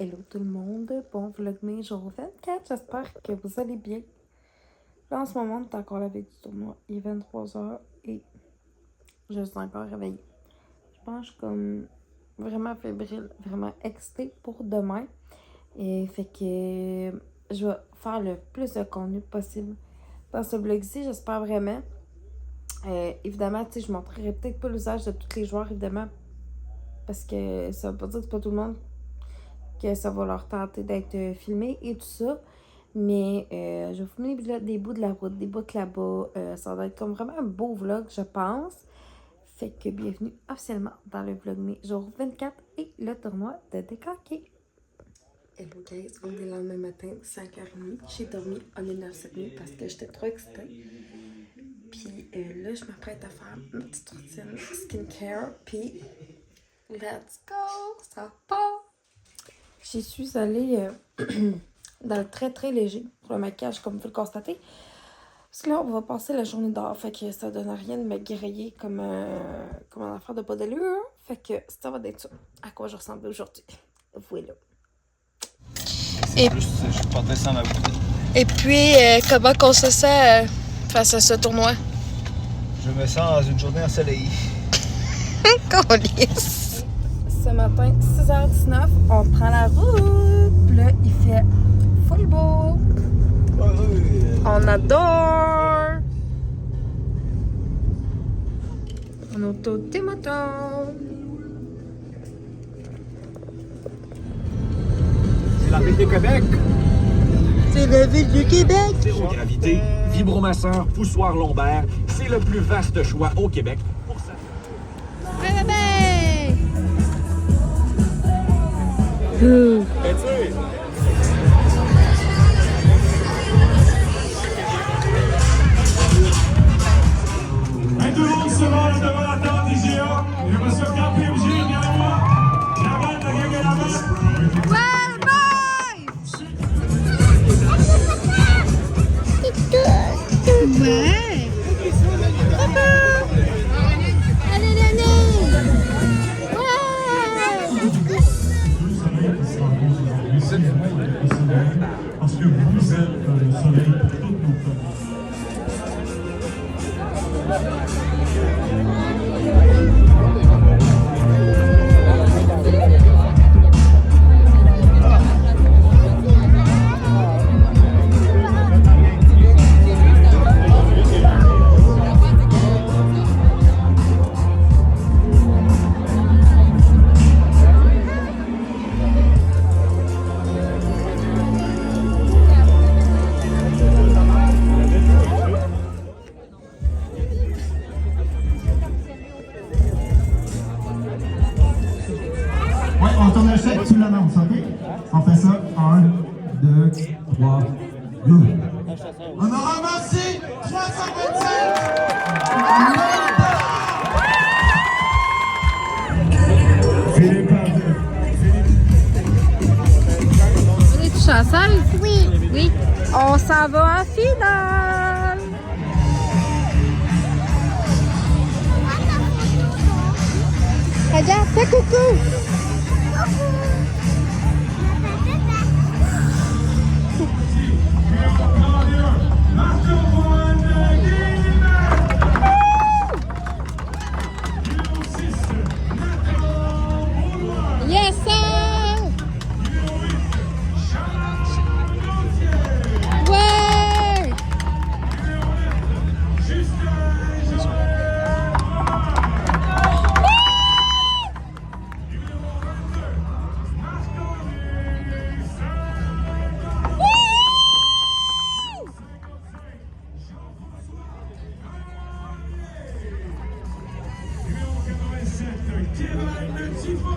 Hello tout le monde, bon vlogmas jour 24, j'espère que vous allez bien. Là en ce moment, on est encore la veille du tournoi, il est 23h et je suis encore réveillée. Je pense que je suis comme vraiment fébrile, vraiment excitée pour demain. Et fait que je vais faire le plus de contenu possible dans ce vlog-ci, j'espère vraiment. Évidemment, tu sais, je montrerai peut-être pas l'usage de tous les joueurs, évidemment, parce que ça veut pas dire que c'est pas tout le monde que ça va leur tenter d'être filmé et tout ça. Mais je vais vous filmer des bouts de la route, des bouts là-bas. Ça va être comme vraiment un beau vlog, je pense. Fait que bienvenue officiellement dans le vlogmas jour 24 et le tournoi de décanqué. Hello guys, on est le lendemain matin, 5h30. J'ai dormi en 1h cette nuit parce que j'étais trop excitée. Puis là, je m'apprête à faire une petite routine skincare. Puis, let's go, ça part! J'y suis allée dans le très très léger pour le maquillage, comme vous le constatez. Parce que là, on va passer la journée dehors. Fait que ça donne rien de me griller comme une affaire de pas d'allure. Fait que ça va être ça. À quoi je ressemble aujourd'hui. Voilà. Je portais ça ma bouteille. Et puis, comment qu'on se sent face à ce tournoi? Je me sens dans une journée ensoleillée. Câlisse! Ce matin, 6h19, on prend la route. Puis là, il fait full beau. On adore. On auto des motos. C'est la ville de Québec. C'est la ville du Québec! Zéro gravité, vibromasseur, poussoir lombaire, c'est le plus vaste choix au Québec. Pour ça. Bébé! Et tout le monde se voit devant la tente IGA. Et monsieur KPMG, derrière moi. La balle, la gang à la main. Ouais! Papa! Allez, allez! Parce que vous êtes le soleil pour toutes nos familles. Ouais, on tourne le chèque sous l'annonce, ok? On fait ça. 1, 2, 3, go! On a ramassé 325 Philippe Ardeux. On est tous ensemble? Oui! Oui. On s'en va en finale. Regarde, fais coucou! Yes, sir! Ouais! Kevin Tifo.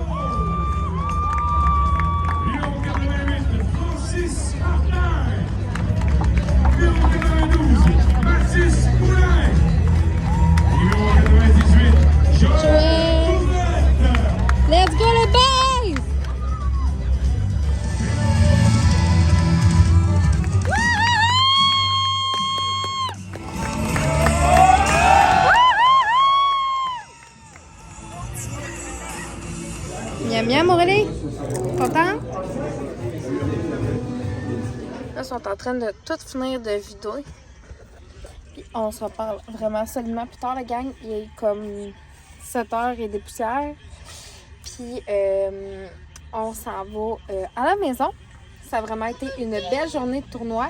Numéro 88, Francis Martin. Numéro 92, Mathis Poulain. Numéro 98, Joël Couvette. Let's go les boys! Miam miam Aurélie? Content? Là, ils sont en train de tout finir de vider. Puis on se reparle vraiment solidement plus tard, la gang. Il est comme 7h et des poussières. Puis on s'en va à la maison. Ça a vraiment été une belle journée de tournoi.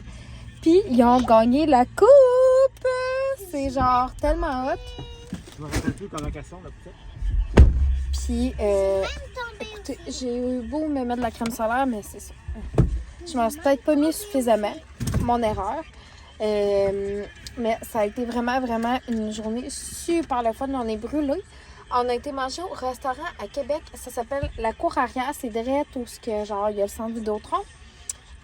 Puis ils ont gagné la coupe! C'est genre tellement hot. Je me rappelle plus comment elles sont, là, peut-être. Puis, écoutez, j'ai eu beau me mettre de la crème solaire, mais c'est ça. Je m'en suis peut-être pas mis suffisamment. Mon erreur. Mais ça a été vraiment, vraiment une journée super le fun. On est brûlés. On a été manger au restaurant à Québec. Ça s'appelle La Cour Arrière. C'est direct où genre, il y a le centre Vidéotron.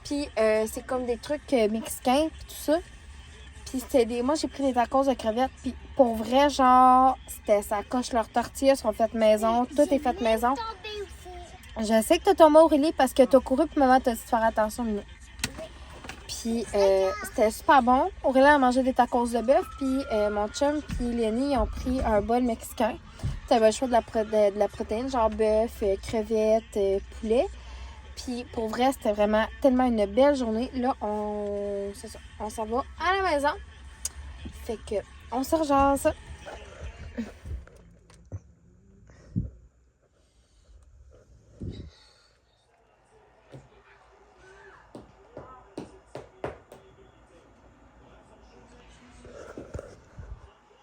Puis, c'est comme des trucs mexicains, puis tout ça. Puis, moi, j'ai pris des tacos de crevettes. Puis, pour vrai, genre, ça coche leurs tortillas, sont faites maison. Tout est fait maison. Je sais que t'as tombé, Aurélie, parce que t'as couru, puis maman t'a dit de faire attention. Puis, c'était super bon. Aurélie a mangé des tacos de bœuf. Puis, mon chum puis Léonie, ils ont pris un bol mexicain. T'avais le choix de la protéine, genre bœuf, crevettes, poulet. Puis pour vrai, c'était vraiment tellement une belle journée. Là, on s'en va à la maison. Fait que on se rejase.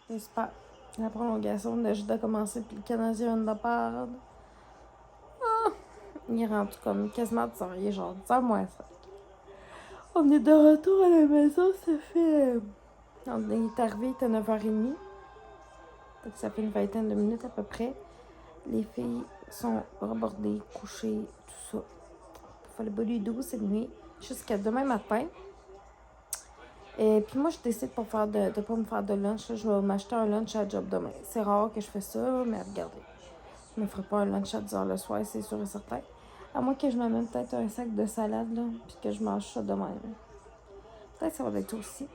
J'espère. La prolongation de juste de commencer, puis le Canadien vient de perdre. Il est rendu comme quasiment 10h, il est genre 10h moins 5. On est de retour à la maison, ça fait... On est arrivé, il était 9h30. Donc ça fait une vingtaine de minutes à peu près. Les filles sont rebordées, couchées, tout ça. Il fallait pas lui doux, c'est nuit. Jusqu'à demain matin. Et puis moi, je décide de pas me faire de lunch. Là. Je vais m'acheter un lunch à job demain. C'est rare que je fais ça, mais regardez. Je me ferai pas un lunch à 10h le soir, c'est sûr et certain. À moins que je m'amène peut-être un sac de salade, là, puis que je mange ça demain. Peut-être que ça va être aussi.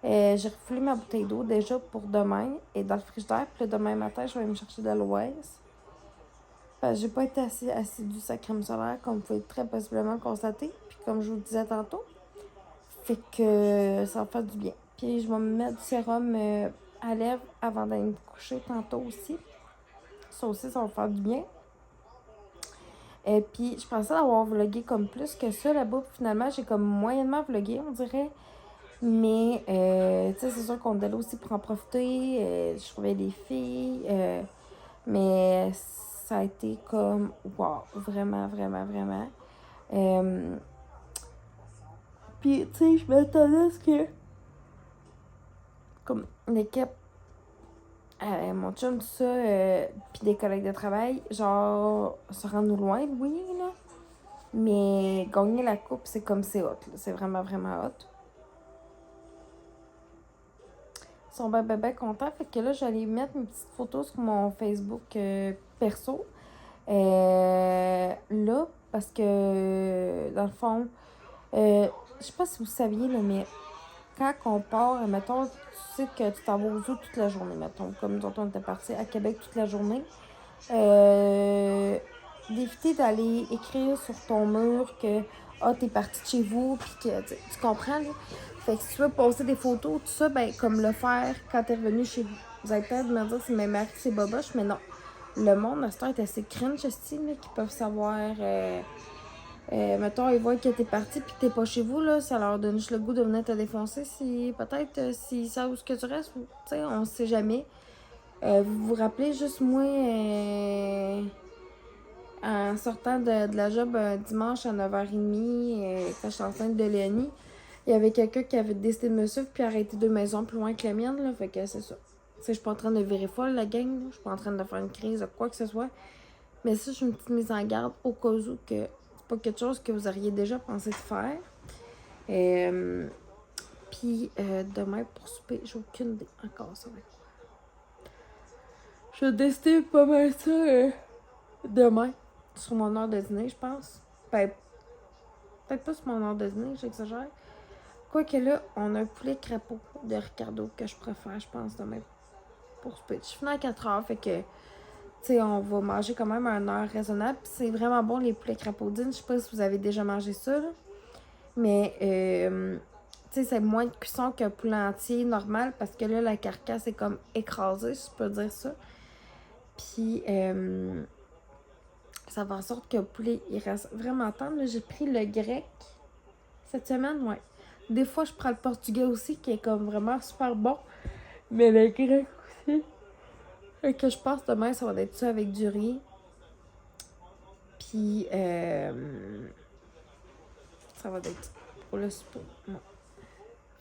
J'ai refoulé ma bouteille d'eau déjà pour demain et dans le frigidaire. Puis demain matin, je vais me chercher de l'Oise. Parce que j'ai pas été assez assidue à la crème solaire, comme vous pouvez très possiblement le constater. Puis comme je vous le disais tantôt, fait que ça va faire du bien. Puis je vais me mettre du sérum à lèvres avant d'aller me coucher tantôt aussi. Ça aussi, ça va faire du bien. Et puis, je pensais avoir vlogué comme plus que ça là-bas. Finalement, j'ai comme moyennement vlogué, on dirait. Mais, tu sais, c'est sûr qu'on est allé aussi pour en profiter. Je trouvais les filles. Mais ça a été comme, wow, vraiment, vraiment, vraiment. Puis, tu sais, je m'attendais à ce que, comme l'équipe, mon chum, tout ça, puis des collègues de travail, genre, se rendre loin, oui, là. Mais gagner la coupe, c'est comme c'est hot, là. C'est vraiment, vraiment hot. Ils sont bien contents. Fait que là, j'allais mettre une petite photo sur mon Facebook perso. Là, parce que, dans le fond, je sais pas si vous saviez, là, mais quand on part, mettons, tu sais que tu t'en vas aux zoo toute la journée, mettons, comme nous autres, on était partis à Québec toute la journée, d'éviter d'aller écrire sur ton mur que t'es parti de chez vous, puis que tu comprends, là? Fait que si tu veux poster des photos, tout ça, ben, comme le faire quand t'es revenu chez vous. Vous allez peut-être me dire si mes maris, c'est boboche, mais non. Le monde, à ce temps, est assez cringe, style, qui peuvent savoir... mettons, ils voient que t'es parti puis que t'es pas chez vous, là, ça leur donne juste le goût de venir te défoncer. Si peut-être s'ils savent où ce que tu restes, tu sais, on sait jamais. Vous vous rappelez juste moi, en sortant de la job dimanche à 9h30, quand j'étais enceinte de Léonie, il y avait quelqu'un qui avait décidé de me suivre puis arrêter 2 maisons plus loin que la mienne, là, fait que c'est ça. Tu sais, je suis pas en train de virer folle, la gang, là. Je suis pas en train de faire une crise ou quoi que ce soit. Mais ça, je suis une petite mise en garde au cas où que c'est pas quelque chose que vous auriez déjà pensé de faire. Puis demain, pour souper, j'ai aucune idée encore ça va être quoi. Je vais tester pas mal ça demain, sur mon heure de dîner, je pense. Ben, peut-être pas sur mon heure de dîner, j'exagère. Quoique là, on a un poulet crapaud de Ricardo que je préfère, je pense, demain pour souper. Je finis à 4h, fait que, tu sais, on va manger quand même à une heure raisonnable. Puis c'est vraiment bon, les poulets crapaudines. Je sais pas si vous avez déjà mangé ça, là. Mais, tu sais, c'est moins de cuisson qu'un poulet entier normal parce que là, la carcasse est comme écrasée, si je peux dire ça. Puis, ça fait en sorte que le poulet, il reste vraiment tendre. Là, j'ai pris le grec cette semaine, ouais. Des fois, je prends le portugais aussi, qui est comme vraiment super bon. Mais le grec aussi. Et que je pense demain, ça va être ça avec du riz. Puis, ça va être pour le souper. Non.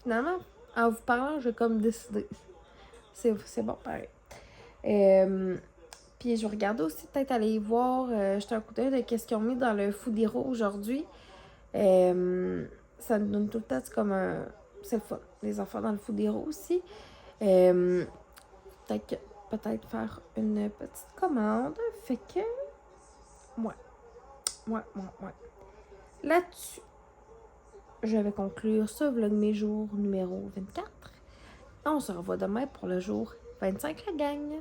Finalement, en vous parlant, j'ai comme décidé. C'est bon, pareil. Puis, je vais regarder aussi, peut-être aller voir, jeter un coup d'œil de qu'est-ce qu'ils ont mis dans le Food Hero aujourd'hui. Ça nous donne tout le temps, c'est comme un... C'est le fun. Les enfants dans le Food Hero aussi. Peut-être faire une petite commande. Fait que... Ouais. Là-dessus, je vais conclure ce vlogmas jour numéro 24. On se revoit demain pour le jour 25, la gang.